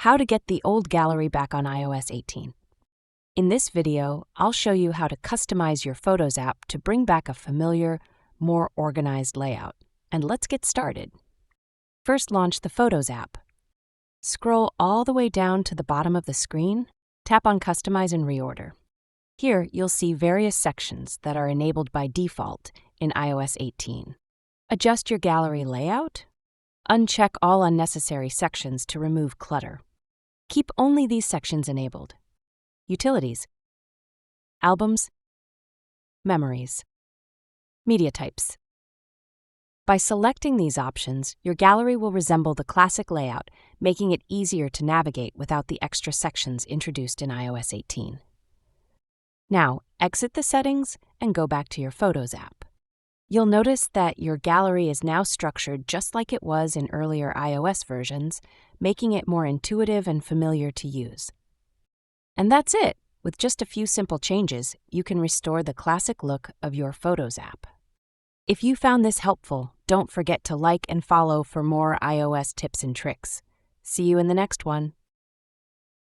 How to get the old gallery back on iOS 18. In this video, I'll show you how to customize your Photos app to bring back a familiar, more organized layout. And let's get started. First, launch the Photos app. Scroll all the way down to the bottom of the screen, tap on Customize and Reorder. Here, you'll see various sections that are enabled by default in iOS 18. Adjust your gallery layout. Uncheck all unnecessary sections to remove clutter. Keep only these sections enabled: Utilities, Albums, Memories, Media types. By selecting these options, your gallery will resemble the classic layout, making it easier to navigate without the extra sections introduced in iOS 18. Now, exit the settings and go back to your Photos app. You'll notice that your gallery is now structured just like it was in earlier iOS versions, making it more intuitive and familiar to use. And that's it! With just a few simple changes, you can restore the classic look of your Photos app. If you found this helpful, don't forget to like and follow for more iOS tips and tricks. See you in the next one.